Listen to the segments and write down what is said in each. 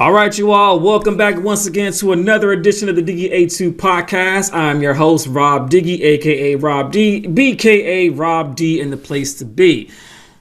All right, you all, welcome back once again to another edition of the Diggie A-2 podcast. I'm your host, Rob Diggie, aka Rob D, BKA Rob D, in the place to be.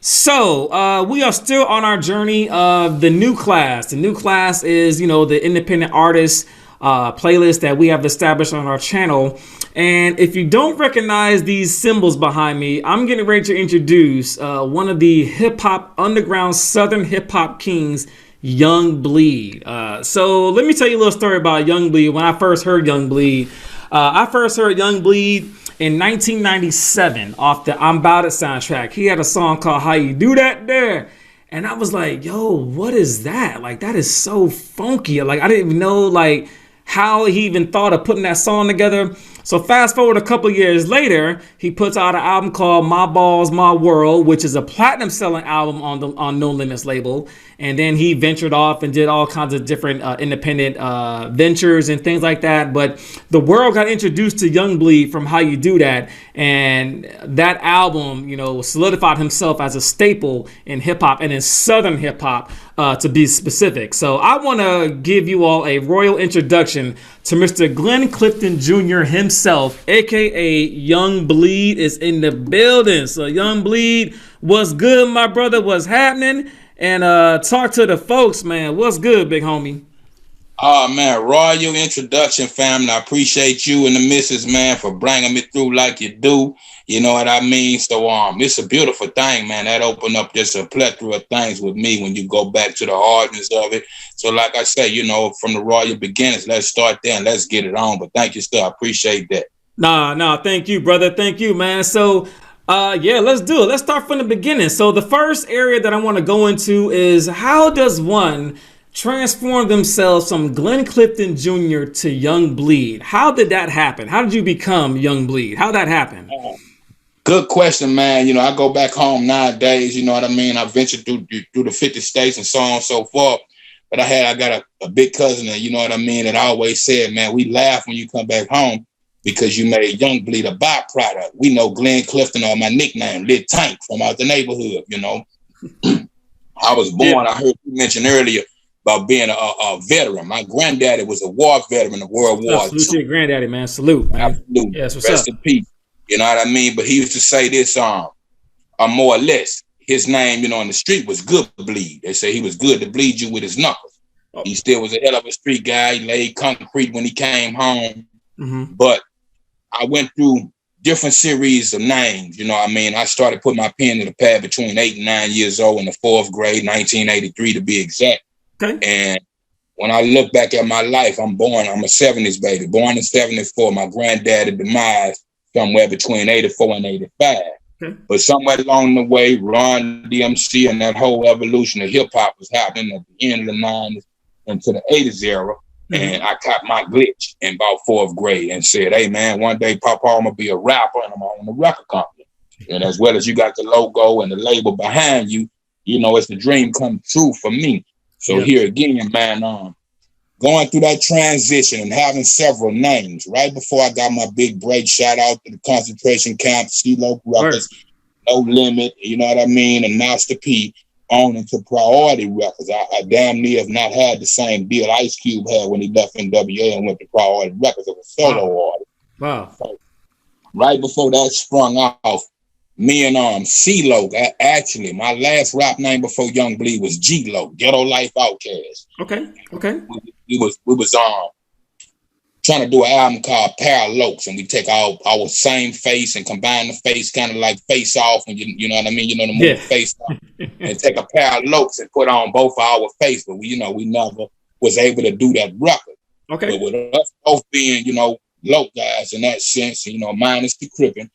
So we are still on our journey of the new class. The new class is, the independent artist playlist that we have established on our channel. And if you don't recognize these symbols behind me, I'm getting ready to introduce one of the hip hop underground Southern hip hop kings, Young Bleed. So let me tell you a little story about Young Bleed. When I first heard Young Bleed, I first heard Young Bleed in 1997 off the I'm Bout It soundtrack. He had a song called How You Do That There. And I was like, yo, what is that? Like, that is so funky. Like, I didn't even know, like, how he even thought of putting that song together. So fast forward a couple years later, he puts out an album called My Balls, My World, which is a platinum selling album on No Limits label. And then he ventured off and did all kinds of different independent ventures and things like that. But the world got introduced to Young Bleed from How You Do That. And that album, solidified himself as a staple in hip hop and in Southern hip hop, to be specific. So I want to give you all a royal introduction to Mr. Glenn Clifton Jr. himself, aka Young Bleed, is in the building. So Young Bleed, what's good, my brother? What's happening? And talk to the folks, man. What's good, big homie? Oh, man, royal introduction, family. I appreciate you and the missus, man, for bringing me through like you do. You know what I mean? So it's a beautiful thing, man. That opened up just a plethora of things with me when you go back to the hardness of it. So like I say, from the royal beginnings, let's start there and let's get it on. But thank you, sir. I appreciate that. Nah, thank you, brother. Thank you, man. So let's do it. Let's start from the beginning. So the first area that I want to go into is, how does one transform themselves from Glenn Clifton Jr. to Young Bleed? How did that happen? How did you become Young Bleed? How'd that happen? Good question, man. I go back home nowadays, you know what I mean? I ventured through the 50 states and so on and so forth. But I got a big cousin that, you know what I mean, that always said, man, we laugh when you come back home because you made Young Bleed a byproduct. We know Glenn Clifton, or my nickname, Lit Tank, from out the neighborhood, I was born, I heard you mention earlier about being a veteran. My granddaddy was a war veteran of World War II. Salute to your granddaddy, man. Salute, man. Absolutely. Yes, what's Rest up? in peace. You know what I mean? But he used to say this, more or less, his name, in the street was Good Bleed. They say he was good to bleed you with his knuckles. Oh. He still was a hell of a street guy. He laid concrete when he came home. Mm-hmm. But I went through different series of names. You know what I mean? I started putting my pen to the pad between 8 and 9 years old in the 4th grade, 1983 to be exact. Okay. And when I look back at my life, I'm a 70s baby, born in 74. My granddaddy demise somewhere between 84 and 85. Okay. But somewhere along the way, Ron DMC and that whole evolution of hip hop was happening at the end of the 90s into the 80s era. Mm-hmm. And I caught my glitch in about 4th grade and said, hey, man, one day, Papa, I'm going to be a rapper and I'm on the record company. And as well as you got the logo and the label behind you, it's the dream come true for me. So Here again, man, going through that transition and having several names right before I got my big break. Shout out to the concentration camp, CeeLo Records, No Limit, you know what I mean, and Master P on into Priority Records. I damn near have not had the same deal Ice Cube had when he left NWA and went to Priority Records as a solo artist. Wow. So, right before that sprung off, me and CeeLo, actually, my last rap name before Young Bleed was G-Lo, Ghetto Life Outcast. Okay. We was trying to do an album called Paralokes, and we take our same face and combine the face, kind of like Face Off, and you know what I mean? The movie Face Off, and take a Paralokes and put on both of our face, but we never was able to do that record. Okay. But with us both being, low guys in that sense, minus the Crippin',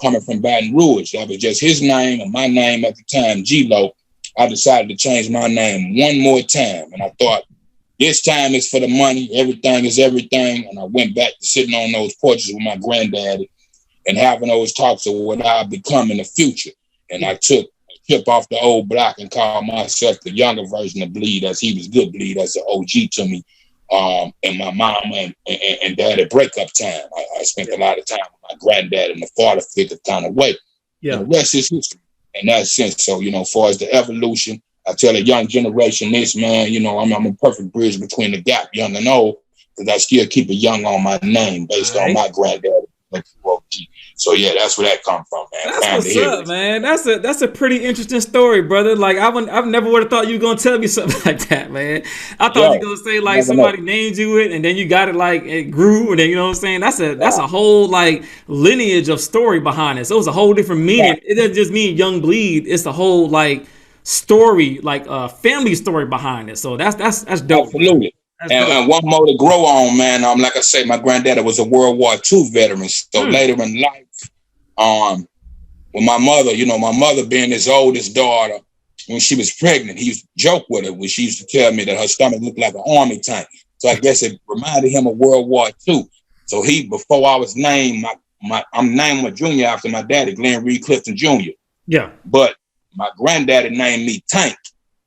coming from Baton Rouge, that was just his name and my name at the time, G-Lo. I decided to change my name one more time, and I thought, this time is for the money. Everything is everything. And I went back to sitting on those porches with my granddaddy and having those talks of what I'll become in the future. And I took a chip off the old block and called myself the younger version of Bleed, as he was Good Bleed as an OG to me. And my mom and dad at breakup time. I spent a lot of time with my granddad in the father figure kind of way. Yeah. And the rest is history in that sense. So, as far as the evolution, I tell the young generation this, man, you know, I'm a perfect bridge between the gap, young and old, because I still keep a young on my name based on my granddaddy. So yeah, that's where that come from, man. That's Family what's up, man. That's a pretty interesting story, brother. Like I've never would have thought you were gonna tell me something like that, man. I thought you were gonna say like somebody named you it, and then you got it like it grew, and then you know what I'm saying. That's a whole like lineage of story behind it. So it's a whole different meaning. It doesn't just mean Young Bleed. It's the whole like story, like family story behind it. So that's dope. Absolutely. And one more to grow on, man. Like I say, my granddaddy was a World War II veteran. So later in life, when my mother being his oldest daughter, when she was pregnant, he used to joke with her when she used to tell me that her stomach looked like an army tank. So I guess it reminded him of World War II. So before I was named, I'm named a junior after my daddy, Glenn Reed Clifton Jr. Yeah. But my granddaddy named me Tank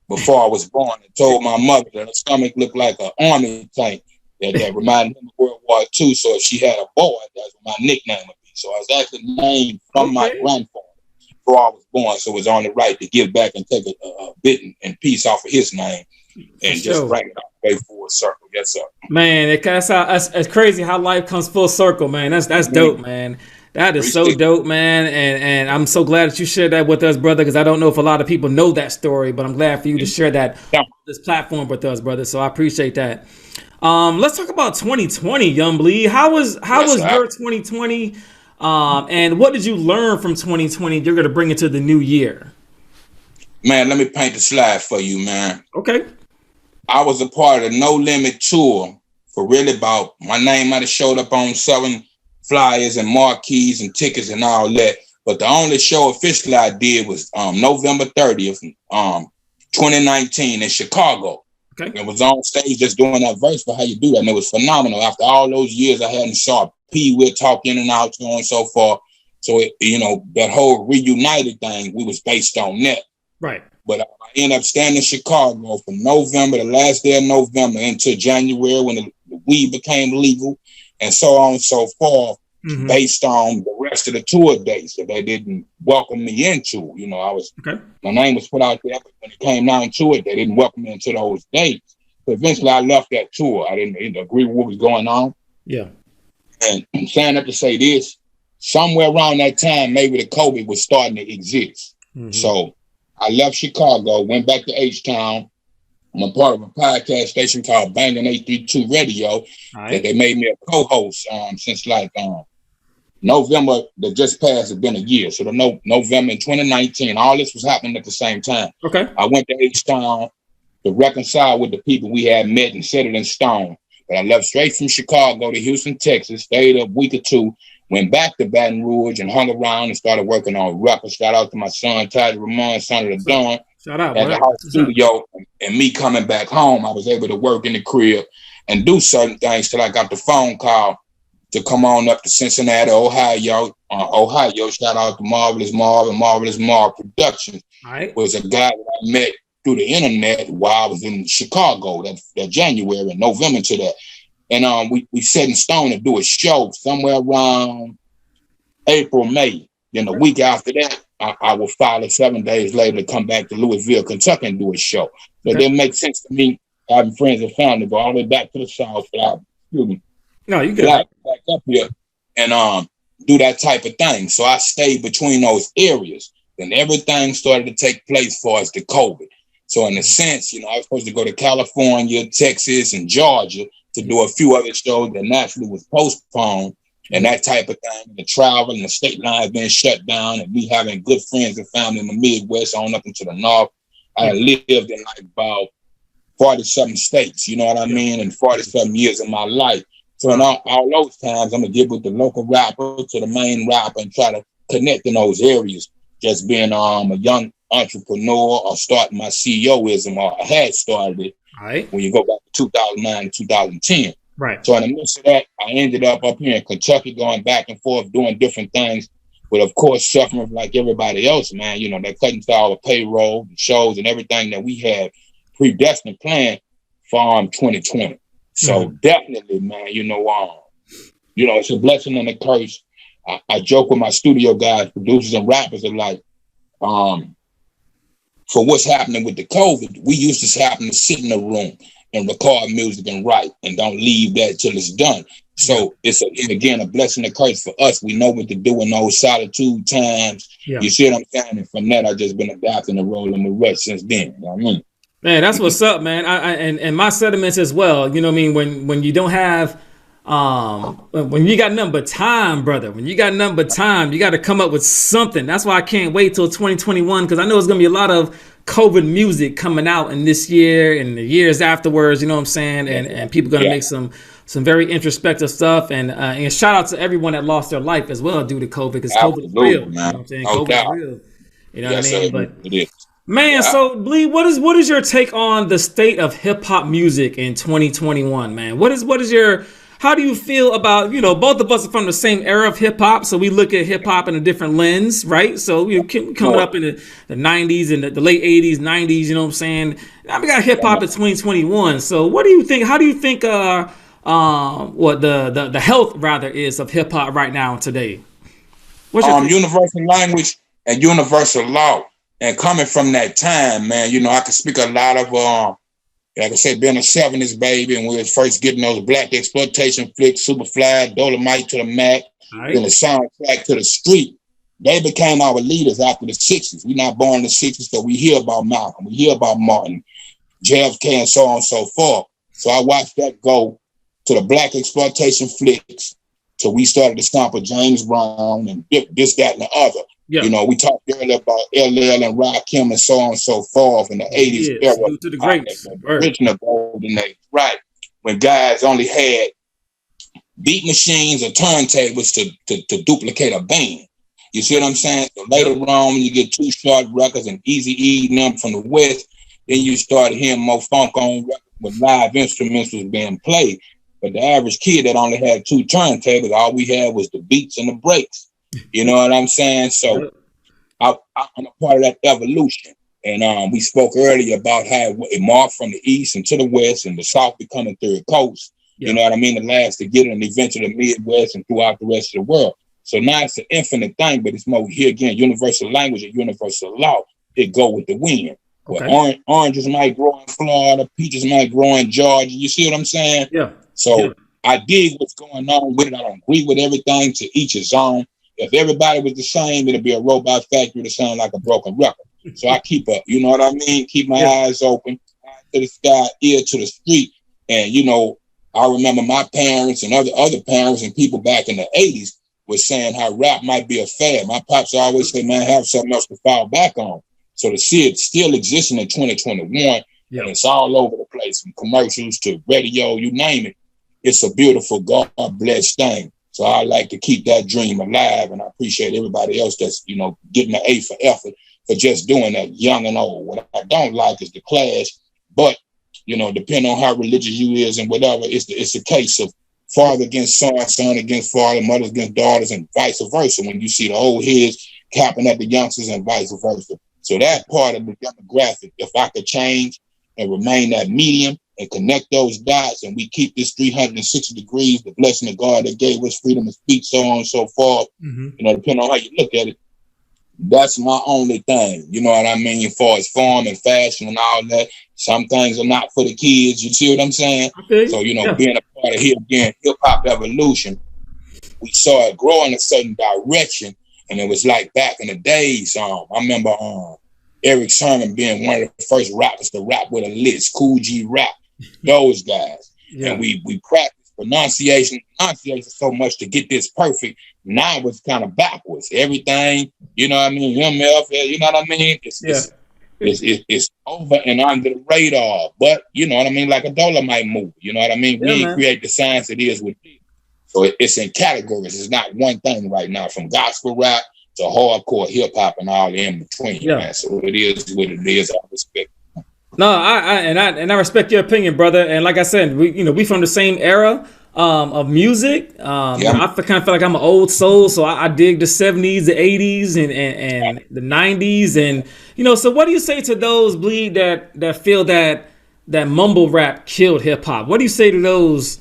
before I was born, and told my mother that her stomach looked like an army tank that reminded him of World War II. So if she had a boy, that's what my nickname would be. So I was actually named from my grandfather before I was born. So it was only right to give back and take a bit and piece off of his name and just bring it all the way full circle. Yes, sir. Man, it's crazy how life comes full circle, man. That's dope, man. That is so dope, man, and I'm so glad that you shared that with us, brother, because I don't know if a lot of people know that story, but I'm glad for you to share that on this platform with us, brother. So I appreciate that. Let's talk about 2020, Young Bleed. How was your 2020, and what did you learn from 2020 you're going to bring into the new year? Man, let me paint the slide for you, man. Okay. I was a part of the No Limit tour for really about, my name might have showed up on 7 flyers and marquees and tickets and all that. But the only show officially I did was November 30th, 2019 in Chicago. Okay. It was on stage just doing that verse for how you do that. And it was phenomenal. After all those years, I hadn't saw P. We'd talk in and out, so on and so forth. So, that whole reunited thing, we was based on that. Right. But I ended up staying in Chicago from November, the last day of November, into January when the weed became legal, and so on and so forth, based on the rest of the tour dates that they didn't welcome me into. My name was put out there, but when it came down to it, they didn't welcome me into those dates. So eventually I left that tour. I didn't agree with what was going on. Yeah. And I'm saying that to say this, somewhere around that time, maybe the COVID was starting to exist. So I left Chicago, went back to H-Town. I'm a part of a podcast station called Bangin' 832 Radio that they made me a co-host since November that just passed. It's been a year. So November in 2019, all this was happening at the same time. Okay. I went to H-Town to reconcile with the people we had met and set it in stone. But I left straight from Chicago to Houston, Texas, stayed a week or two, went back to Baton Rouge and hung around and started working on records. Shout out to my son, Tyler Ramon, son of the Dawn. Shout out, at the house studio. And me coming back home, I was able to work in the crib and do certain things till I got the phone call to come on up to Cincinnati, Ohio. Shout out to Marvelous Marv and Marvelous Marv Productions. Was a guy that I met through the internet while I was in Chicago that January and November to that. And we set in stone to do a show somewhere around April, May. Then the week after that, I will file it 7 days later to come back to Louisville, Kentucky and do a show. So it didn't make sense to me having friends and family go all the way back to the South. No, you get back up here and do that type of thing. So I stayed between those areas. Then everything started to take place for us, the COVID. So in a sense, I was supposed to go to California, Texas, and Georgia to do a few other shows that naturally was postponed. And that type of thing, the travel and the state lines being shut down, and me having good friends and family in the Midwest on up into the North. I lived in like about 40-something states, you know what I mean, and 40-something years of my life. So in all those times, I'm going to get with the local rapper to the main rapper and try to connect in those areas. Just being a young entrepreneur or starting my CEOism, or I had started it when you go back to 2009 and 2010. Right. So in the midst of that, I ended up here in Kentucky going back and forth doing different things, but of course suffering like everybody else, man. They're cutting to our payroll, the shows, and everything that we had predestined planned for 2020. So definitely, man, it's a blessing and a curse. I joke with my studio guys, producers and rappers are like, for what's happening with the COVID, we used to happen to sit in a room and record music and write and don't leave that till it's done. So it's again a blessing and curse for us. We know what to do in those solitude times. Yeah. You see what I'm saying? And from that, I've just been adapting the role in the rest since then. You know what I mean? Man, that's what's up, man. And my sentiments as well. You know what I mean? When you don't have when you got nothing but time, brother, when you got nothing but time, you got to come up with something. That's why I can't wait till 2021, because I know it's going to be a lot of COVID music coming out in this year and the years afterwards, you know what I'm saying? And people going to make some very introspective stuff. And shout out to everyone that lost their life as well due to COVID, because COVID is real. Man. You know what I'm saying? COVID is real. You know what I mean? But it is. Man, so Bleed, what is your take on the state of hip hop music in 2021, man? What is your, how do you feel about, you know, both of us are from the same era of hip hop, so we look at hip hop in a different lens, right? So you know, coming up in the 90s and the late 80s, 90s, you know what I'm saying? Now we got hip hop in 2021. So what do you think? How do you think what the health rather is of hip hop right now today? What's your universal language and universal law. And coming from that time, man, you know, I could speak a lot of, like I said, being a 70s baby, and we was first getting those black exploitation flicks, Superfly, Dolomite to the Mac, then the soundtrack to the street. They became our leaders after the 60s. We're not born in the 60s, so we hear about Malcolm, we hear about Martin, JFK, and so on and so forth. So I watched that go to the black exploitation flicks, till we started to stomp with James Brown and this, that, and the other. Yeah. You know, we talked earlier about LL and Rakim and so on and so forth in the 80s era. To the greats. Original golden age, right? When guys only had beat machines or turntables to duplicate a band. You see what I'm saying? So later on, when you get Too Short records and Eazy-E and them from the West, then you start hearing more funk on records with live instruments was being played. But the average kid that only had two turntables, all we had was the beats and the breaks. You know what I'm saying? So I'm a part of that evolution. And we spoke earlier about how it marked from the East and to the West and the South becoming third coast. You know what I mean? The last to get it and eventually the Midwest and throughout the rest of the world. So now it's an infinite thing, but it's more here again, universal language and universal law. It go with the wind. Okay. Where oranges might grow in Florida, peaches might grow in Georgia. You see what I'm saying? Yeah. So I dig what's going on with it. I don't agree with everything, to each his own. If everybody was the same, it'd be a robot factory to sound like a broken record. So I keep up, you know what I mean? Keep my eyes open, eye to the sky, ear to the street. And, you know, I remember my parents and other parents and people back in the 80s was saying how rap might be a fad. My pops always said, man, have something else to fall back on. So to see it still existing in 2021, and it's all over the place, from commercials to radio, you name it. It's a beautiful, God-blessed thing. So I like to keep that dream alive, and I appreciate everybody else that's, you know, getting the A for effort for just doing that, young and old. What I don't like is the clash, but, you know, depending on how religious you is and whatever, it's a case of father against son, son against father, mothers against daughters, and vice versa, when you see the old heads capping at the youngsters and vice versa. So that part of the demographic, if I could change and remain that medium, and connect those dots, and we keep this 360 degrees, the blessing of God that gave us freedom to speak, so on and so forth. You know, depending on how you look at it, that's my only thing. You know what I mean? As far as form and fashion and all that, some things are not for the kids. You see what I'm saying? Okay. So, you know, being a part of hip hop evolution, we saw it grow in a certain direction, and it was like back in the days. I remember Eric Sermon being one of the first rappers to rap with a list, Cool G Rap. Those guys. And we practice pronunciation so much to get this perfect. Now it's kind of backwards. Everything, you know what I mean? MF, you know what I mean? It's over and under the radar. But you know what I mean? Like a Dolomite movie. You know what I mean? We ain't create the science it is with it. So it's in categories. It's not one thing right now, from gospel rap to hardcore hip hop and all in between. Man. So it is what it is. I respect. No, I respect your opinion, brother. And like I said, we from the same era of music. I kind of feel like I'm an old soul, so I dig the 70s, the 80s, and the 90s, and you know. So what do you say to those, Bleed, that feel that mumble rap killed hip hop? What do you say to those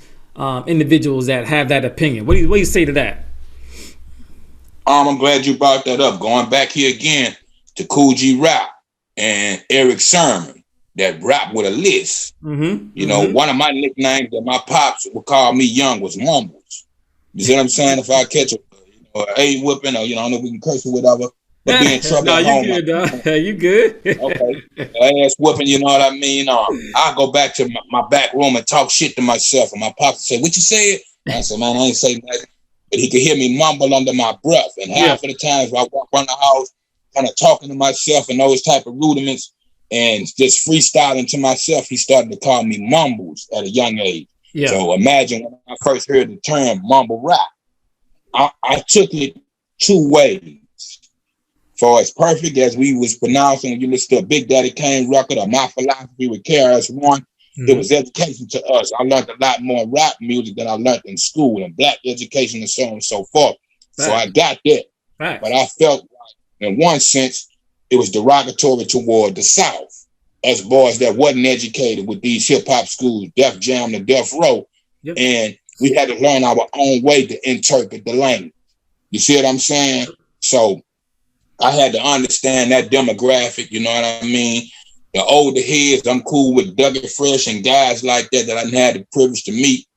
individuals that have that opinion? What do you say to that? I'm glad you brought that up. Going back here again to Cool G Rap. and Eric Sermon that rap with a list. You know, one of my nicknames that my pops would call me young was Mumbles. You see what I'm saying? If I catch a whooping, or I don't know if we can curse or whatever, but be in trouble no, at you home. Good, dog. You good? Okay, ass whooping, you know what I mean? I go back to my back room and talk shit to myself, and my pops would say, "What you said?" I said, "Man, I ain't say nothing," but he could hear me mumble under my breath. And half of the times I walk around the house, kind of talking to myself and those type of rudiments, and just freestyling to myself, he started to call me Mumbles at a young age. So imagine when I first heard the term mumble rap, I took it two ways. For as perfect as we was pronouncing when you listen to a Big Daddy Kane record or My Philosophy with KRS-One, it was education to us. I learned a lot more rap music than I learned in school, and black education and so on and so forth. So I got that. But I felt like, in one sense, it was derogatory toward the South. Us boys that wasn't educated with these hip-hop schools, Def Jam to Death Row, and we had to learn our own way to interpret the language. You see what I'm saying? So I had to understand that demographic, you know what I mean? The older heads, I'm cool with Dougie Fresh and guys like that I had the privilege to meet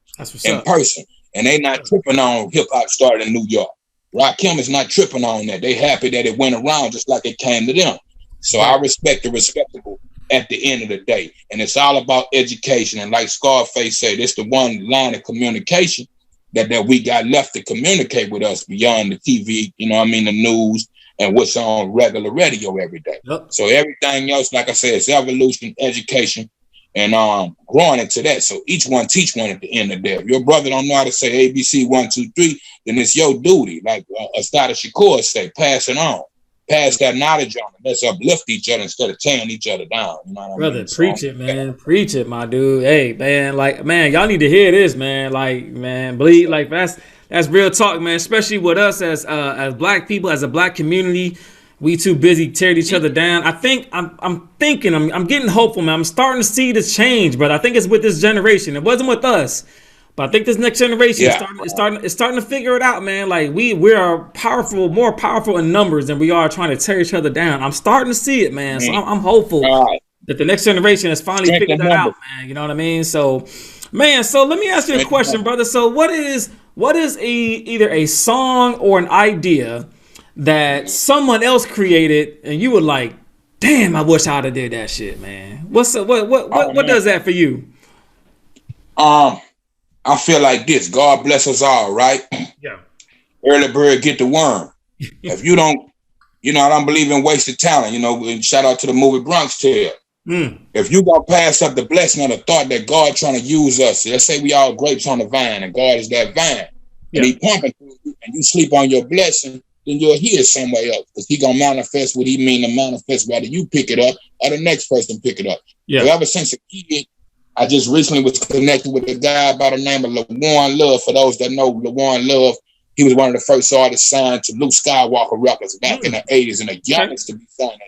in person. And they not tripping on hip-hop started in New York. Rakim is not tripping on that. They happy that it went around just like it came to them. So I respect the respectable at the end of the day. And it's all about education. And like Scarface said, it's the one line of communication that we got left to communicate with us beyond the TV, you know what I mean, the news, and what's on regular radio every day. So everything else, like I said, is evolution, education, and growing into that. So each one teach one at the end of the day. If your brother don't know how to say ABC 1, 2, 3, then it's your duty. Like Astada Shakur say, pass it on. Pass that knowledge on. Let's uplift each other instead of tearing each other down. You know what Brother, I mean? preach it, man. Preach it, my dude. Hey, man, like, man, y'all need to hear this, man. Like, man, bleed. Like, that's real talk, man. Especially with us as black people, as a black community, we too busy tearing each other down. I think I'm getting hopeful, man. I'm starting to see this change, but I think it's with this generation. It wasn't with us, but I think this next generation is starting to figure it out, man. Like we are powerful, more powerful in numbers than we are trying to tear each other down. I'm starting to see it, man. So I'm hopeful that the next generation has finally figured that out, man. You know what I mean? So, man. So let me ask you a question, brother. So what is either a song or an idea that someone else created and you were like, damn, I wish I'd have did that shit, man? What does that for you? I feel like this. God bless us all, right? Yeah. Early bird get the worm. If you don't, I don't believe in wasted talent, and shout out to the movie Bronx Tale. If you gonna pass up the blessing of the thought that God trying to use us, let's say we all grapes on the vine and God is that vine, and he pumping through you and you sleep on your blessing, then you'll hear somewhere else because he gonna manifest what he mean to manifest, whether you pick it up or the next person pick it up. So ever since a kid, I just recently was connected with a guy by the name of LaWarn Love. For those that know LaWarn Love, he was one of the first artists signed to Luke Skywalker Records back in the 80s and the youngest to be signed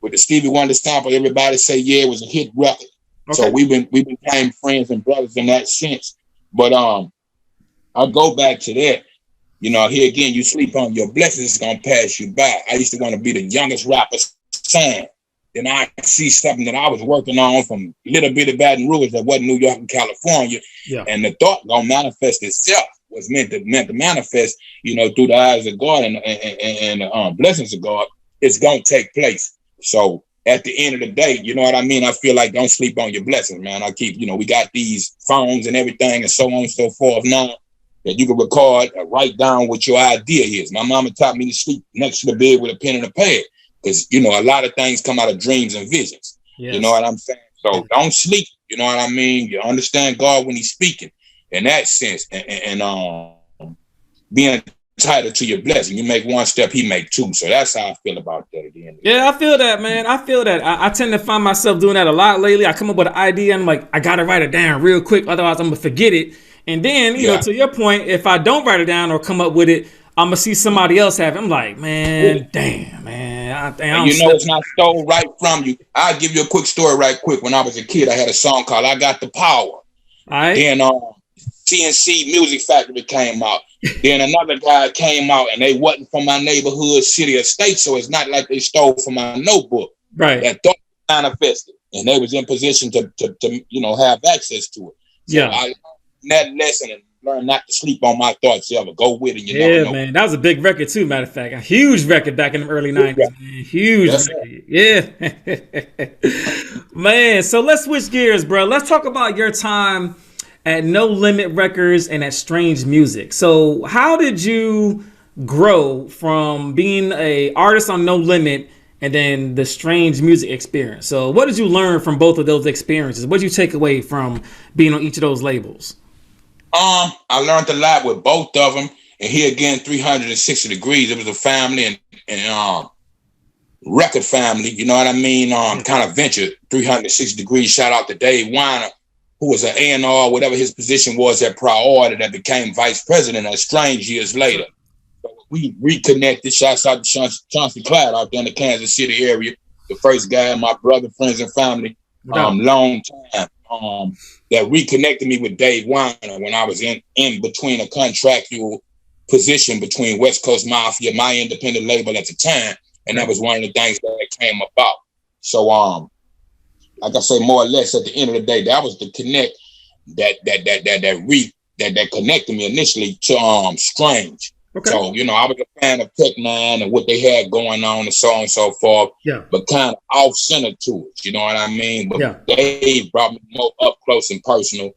with the Stevie Wonder sample. Everybody say, yeah, it was a hit record. So we've been playing friends and brothers in that sense. But I'll go back to that. Here again, you sleep on your blessings, it's gonna pass you by. I used to want to be the youngest rapper signed. Then I see something that I was working on from little bit of Baton Rouge that wasn't New York and California. And the thought gonna manifest itself. Was meant to manifest, through the eyes of God and blessings of God. It's gonna take place. So at the end of the day, you know what I mean? I feel like don't sleep on your blessings, man. I keep, we got these phones and everything and so on and so forth now that you can record, write down what your idea is. My mama taught me to sleep next to the bed with a pen and a pad because, a lot of things come out of dreams and visions. You know what I'm saying? So don't sleep. You know what I mean? You understand God when he's speaking in that sense and being entitled to your blessing. You make one step, he make two. So that's how I feel about that at the end of the day. I feel that, man. I feel that. I tend to find myself doing that a lot lately. I come up with an idea and I'm like, I gotta write it down real quick, otherwise I'm gonna forget it. And then, you know, to your point, if I don't write it down or come up with it, I'm gonna see somebody else have it. I'm like, man, damn, man. It's not stole right from you. I'll give you a quick story right quick. When I was a kid, I had a song called I Got the Power. All right. Then CNC Music Factory came out. Then another guy came out and they wasn't from my neighborhood, city, or state. So it's not like they stole from my notebook. Right. that thought manifested, and they was in position to have access to it. So Yeah. I learned that lesson and learned not to sleep on my thoughts ever. Go with it, you never Yeah, know. man. That was a big record too, matter of fact. A huge record back in the early 90s, man. Huge Yes, sir. record. Yeah. Man, so let's switch gears, bro. Let's talk about your time at No Limit Records and at Strange Music. So how did you grow from being a artist on No Limit and then the Strange Music experience? So what did you learn from both of those experiences? What did you take away from being on each of those labels? I learned a lot with both of them, and here again, 360 degrees. It was a family and record family. You know what I mean? Kind of venture 360 degrees. Shout out to Dave Weiner, who was an A&R, whatever his position was at Priority, that became vice president at Strange years later. So we reconnected. Shouts out to Chauncey Clyde out there in the Kansas City area. The first guy, my brother, friends, and family, long time. That reconnected me with Dave Weiner when I was in between a contractual position between West Coast Mafia, my independent label at the time, and that was one of the things that came about. So, like I say, more or less, at the end of the day, that was the connect that connected me initially to Strange. Okay. So, I was a fan of Tech Nine and what they had going on and so on and so forth. Yeah. But kind of off-center to it, you know what I mean? But Dave brought me more up close and personal.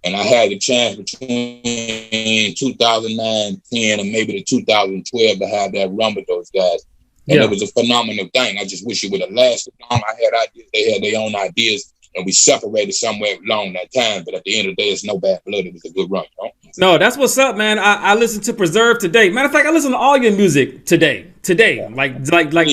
And I had the chance between 2009, 10, and maybe the 2012 to have that run with those guys. And it was a phenomenal thing. I just wish it would have lasted long. I had ideas. They had their own ideas. And we separated somewhere along that time. But at the end of the day, it's no bad blood. It was a good run. No, that's what's up, man. I listened to Preserve today. Matter of fact, I listened to all your music today. Like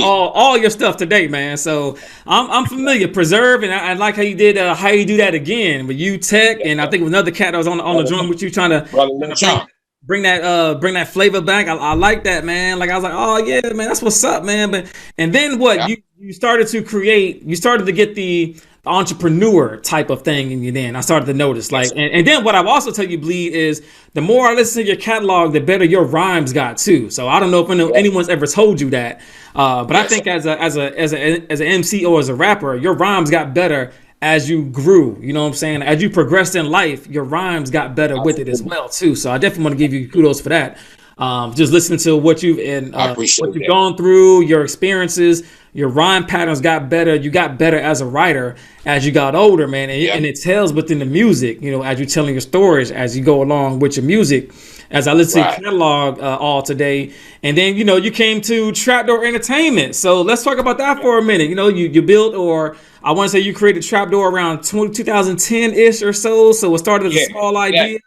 all your stuff today, man. So I'm familiar. Preserve, and I like how you did how you do that again with you Tech, and I think it was another cat that was on the drum with you trying to bring that flavor back. I like that, man. Like I was like, oh yeah, man, that's what's up, man. But and then what you started to create, you started to get the entrepreneur type of thing in you. Then I started to notice and then what I've also tell you, Bleed, is the more I listen to your catalog, the better your rhymes got too. So I don't know if anyone's ever told you that, but I think as an MC or as a rapper, your rhymes got better as you grew. You know what I'm saying? As you progressed in life, your rhymes got better with it as well too. So I definitely want to give you kudos for that. Just listening to what you've gone through, your experiences, your rhyme patterns got better. You got better as a writer as you got older, man. And it tells within the music, as you're telling your stories, as you go along with your music. As I listen to your catalog all today. And then, you came to Trapdoor Entertainment. So let's talk about that for a minute. You built, or I want to say you created Trapdoor around 2010-ish or so. So it started as a small idea.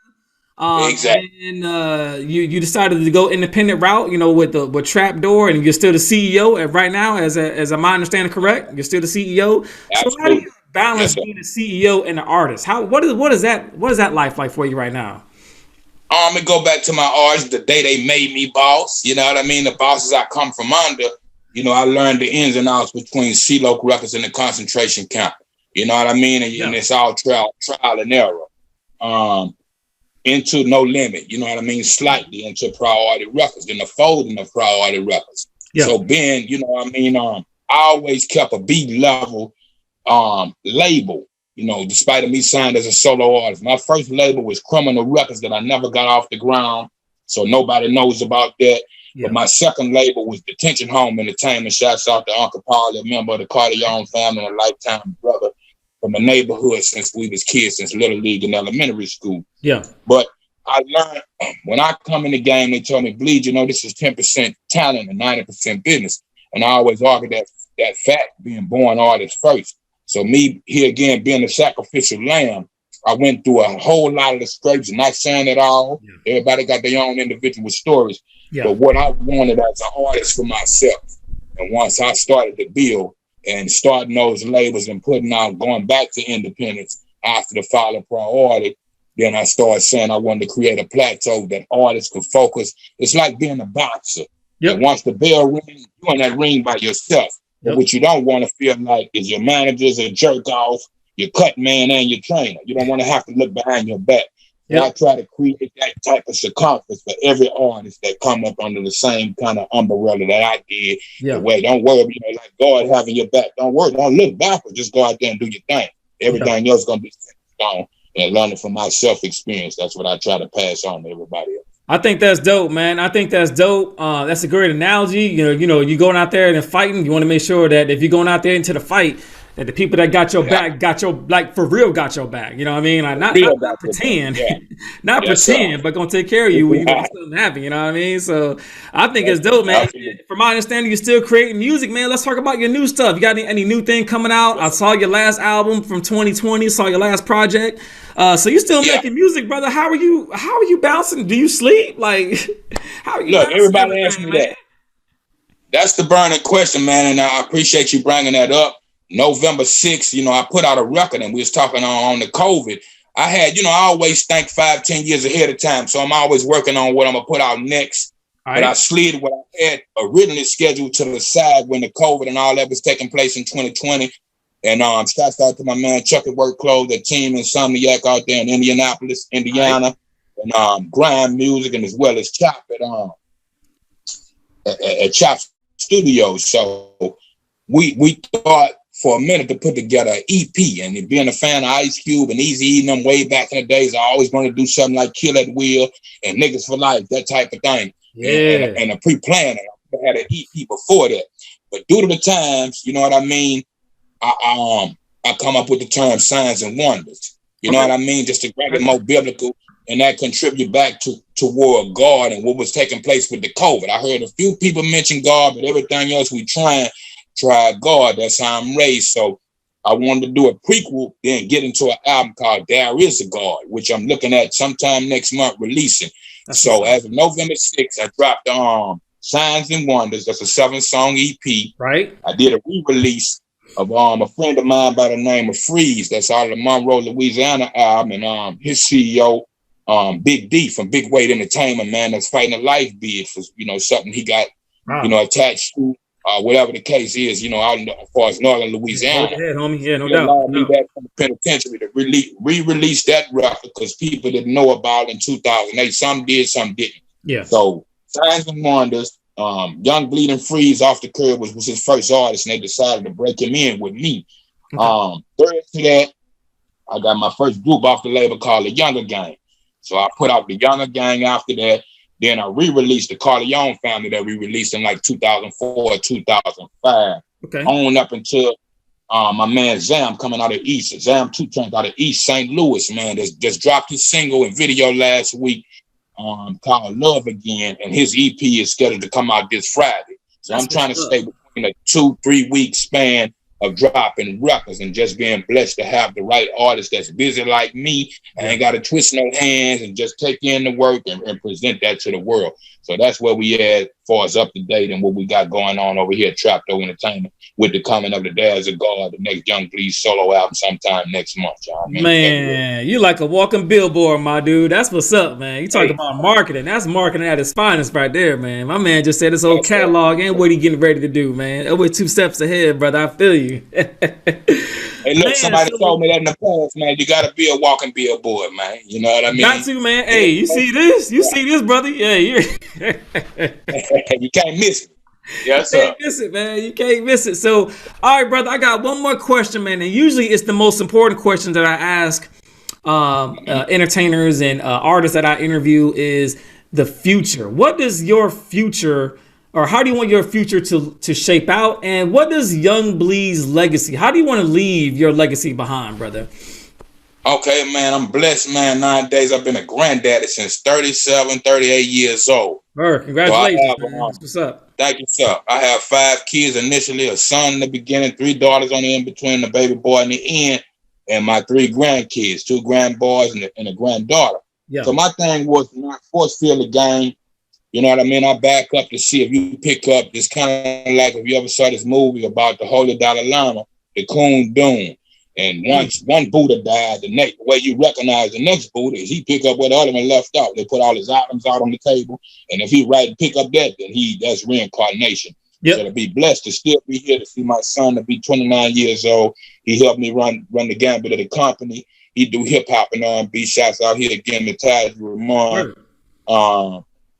Exactly. And you decided to go independent route, with Trapdoor, and you're still the CEO right now, as am I understanding correct? You're still the CEO. Absolutely. So how do you balance being a CEO and an artist? What is that life like for you right now? It go back to my artists, the day they made me boss. You know what I mean? The bosses I come from under. I learned the ins and outs between C-Loc Records and the concentration camp. You know what I mean? And it's all trial and error. Into No Limit, you know what I mean? Slightly into Priority Records, then the folding of Priority Records. Yeah. So Ben, you know what I mean? I always kept a B level label, despite of me signed as a solo artist. My first label was Criminal Records that I never got off the ground, so nobody knows about that. Yeah. But my second label was Detention Home Entertainment. Shouts out to Uncle Paul, a member of the Carter-Young family, and a lifetime brother from the neighborhood since we was kids, since Little League and elementary school. Yeah. But I learned when I come in the game, they told me, Bleed, this is 10% talent and 90% business. And I always argue that fact, being born artist first. So me, here again, being a sacrificial lamb, I went through a whole lot of the scrapes, not saying it all. Yeah. Everybody got their own individual stories. Yeah. But what I wanted as an artist for myself, and once I started to build and starting those labels and putting out, going back to independence after the fall of Priority, then I started saying I wanted to create a plateau that artists could focus. It's like being a boxer. Yep. And once the bell rings, you're in that ring by yourself. But what you don't want to feel like is your manager's a jerk off, your cut man, and your trainer. You don't want to have to look behind your back. And I try to create that type of circumference for every artist that come up under the same kind of umbrella that I did. The way, don't worry, like God having your back. Don't worry, don't look backward. Just go out there and do your thing. Everything else gonna be on, and learning from my self experience. That's what I try to pass on to everybody else. I think that's dope, man. I think that's dope. That's a great analogy. You going out there and fighting. You want to make sure that if you're going out there into the fight, that the people that got your back got your, like, for real got your back. You know what I mean? Like, not pretend, not pretend, but gonna take care of you when you got something happen. You know what I mean? So I think it's dope, man. From my understanding, you're still creating music, man. Let's talk about your new stuff. You got any new thing coming out? I saw your last album from 2020. Saw your last project. So you still making music, brother? How are you bouncing? Do you sleep? Like, how are you? Look, everybody asks me that. That's the burning question, man, and I appreciate you bringing that up. November 6th, I put out a record, and we was talking on the COVID. I had, I always think 5-10 years ahead of time, so I'm always working on what I'm gonna put out next. But I slid what I had originally scheduled to the side when the COVID and all that was taking place in 2020. And shouts out to my man Chuck at Work Clothes, that team Insomniac out there in Indianapolis, Indiana, and Grind Music, and as well as Chop at Chop Studios. So we thought for a minute to put together an EP, and being a fan of Ice Cube and Eazy-E and them way back in the days, I always wanted to do something like Kill at Will and Niggas for Life, that type of thing. And a pre-plan. I had an EP before that, but due to the times, you know what I mean, I come up with the term signs and wonders. You know what I mean, just to bring it more biblical, and that contribute back toward God and what was taking place with the COVID. I heard a few people mention God, but everything else we try God. That's how I'm raised. So I wanted to do a prequel, then get into an album called There Is a God, which I'm looking at sometime next month releasing. So as of November 6th, I dropped Signs and Wonders. That's a 7-song EP. Right. I did a re-release of a friend of mine by the name of Freeze. That's out of the Monroe, Louisiana album, and his CEO, Big D from Big Weight Entertainment, man, that's fighting a life bid for something he got attached to. Whatever the case is, out as far as northern Louisiana. Go ahead, homie. Yeah, no doubt. Allowed me back from the penitentiary to re-release that record because people didn't know about it in 2008. Some did, some didn't. Yeah. So Signs and Wonders, Young Bleed and Freeze off the curb was his first artist, and they decided to break him in with me. Third to that, I got my first group off the label called The Younger Gang. So I put out The Younger Gang after that. Then I re-released the Corleone Family that we released in like 2004, 2005. On up until my man Zam coming out of East. Zam 2 turned out of East St. Louis, man. Just dropped his single and video last week called Love Again. And his EP is scheduled to come out this Friday. So I'm trying to stay between a 2-3 week span of dropping records and just being blessed to have the right artist that's busy like me and ain't got to twist no hands and just take in the work and present that to the world. So that's where we at as far as up to date and what we got going on over here at Trapdoor Entertainment with the coming of the There Is a God, the next Young Bleed solo album sometime next month, y'all. Man, you like a walking billboard, my dude. That's what's up, man. You talking about marketing. That's marketing at its finest right there, man. My man just said his whole catalog and what he getting ready to do, man. That was 2 steps ahead, brother. I feel you. Hey, look, somebody told me that in the past, man. You got to be a walking billboard, man. You know what I mean? Got to, man. Hey, you see this? You see this, brother? Yeah, you can't miss it. Yes, sir. You can't miss it, man. You can't miss it. So, all right, brother, I got one more question, man. And usually it's the most important question that I ask entertainers and artists that I interview is the future. What does your future, or how do you want your future to shape out? And what does Young Bleed's legacy? How do you want to leave your legacy behind, brother? Okay, man, I'm blessed, man. Nowadays, I've been a granddaddy since 37, 38 years old. Congratulations, so man. What's up? Thank you, sir. I have 5 kids initially, a son in the beginning, 3 daughters on the in between, the baby boy in the end, and my 3 grandkids, 2 grandboys and a granddaughter. Yeah. So my thing was not force field the game. You know what I mean? I back up to see if you pick up this kind of like if you ever saw this movie about the Holy Dalai Lama, the Kun Dun. And once one Buddha died, the way you recognize the next Buddha is he pick up where the other one left off. They put all his items out on the table, and if he pick up that, then that's reincarnation. Yep. So to be blessed to still be here, to see my son to be 29 years old. He helped me run the gambit of the company. He do hip hop and R&B. Shots out here again to Taj Ramon.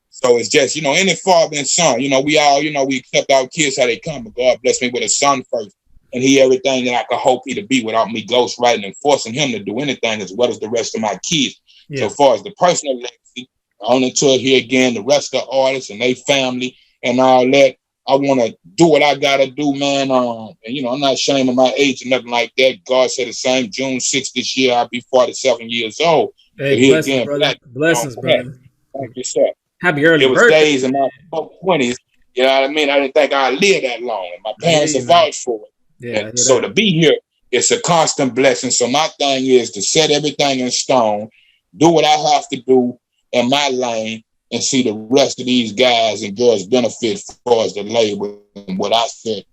So it's just, any father and son, we all, we accept our kids how they come, but God bless me with a son first. And he everything that I could hope he to be without me ghostwriting and forcing him to do anything as well as the rest of my kids. Yeah. So as far as the personal legacy, on until here again, the rest of the artists and their family and all that, I want to do what I got to do, man. And, I'm not ashamed of my age or nothing like that. God said the same. June 6th this year, I'll be 47 years old. Hey, blessings, again, brother. Blessings, brother. Thank you, sir. Happy early It was birthday. Days in my 20s. You know what I mean? I didn't think I'd live that long. And my parents have vouched for it. Yeah, so to be here, it's a constant blessing. So my thing is to set everything in stone, do what I have to do in my lane, and see the rest of these guys and girls benefit as far as the label and what I said,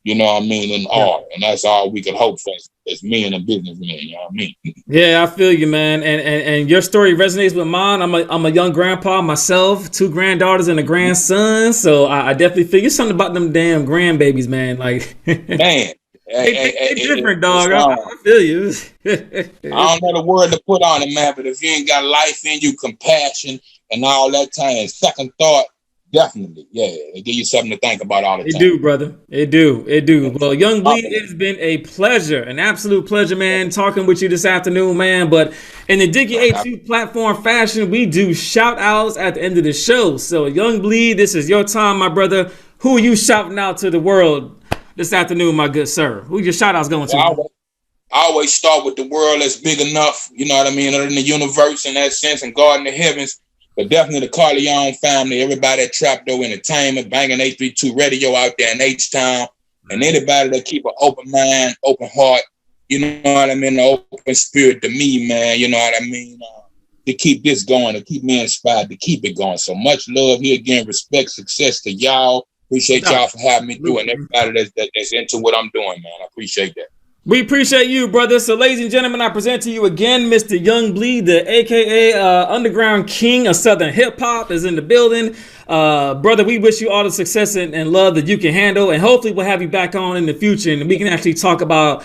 in art. And that's all we can hope for as me and a businessman, you know what I mean? Yeah, I feel you, man. And your story resonates with mine. I'm a young grandpa myself, 2 granddaughters and a grandson. So I definitely feel you something about them damn grandbabies, man. Like man. They different, dog. I feel you. I don't know the word to put on it, man, but if you ain't got life in you, compassion and all that time, second thought, definitely, it give you something to think about all the time. It do, brother. It do. Well, Young Bleed, it has been a pleasure, an absolute pleasure, man, talking with you this afternoon, man. But in the Diggie A-2 platform fashion, we do shout outs at the end of the show. So, Young Bleed, this is your time, my brother. Who are you shouting out to the world this afternoon, my good sir? Who your shout outs going to? I always start with the world that's big enough, you know what I mean, other than the universe in that sense and God in the heavens. But definitely the Corleone family, everybody at Trapdoor Entertainment, banging 832 radio out there in H-Town, and anybody that keep an open mind, open heart, you know what I mean, an open spirit to me, man, you know what I mean, to keep this going, to keep me inspired, to keep it going. So much love here again, respect, success to y'all. Appreciate y'all for having me through, and everybody that's into what I'm doing, man. I appreciate that. We appreciate you, brother. So, ladies and gentlemen, I present to you again, Mr. Young Bleed, the AKA Underground King of Southern Hip Hop, is in the building. Brother, we wish you all the success and love that you can handle, and hopefully we'll have you back on in the future, and we can actually talk about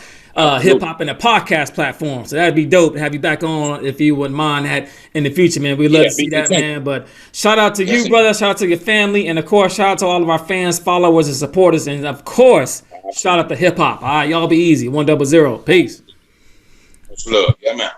hip hop and a podcast platform. So that'd be dope to have you back on if you wouldn't mind that in the future, man. We'd love to see that, man. But shout out to you, brother. Shout out to your family, and of course, shout out to all of our fans, followers, and supporters, and of course, shout out to hip hop. All right, y'all be easy. 100. Peace. Much love. Yeah, man.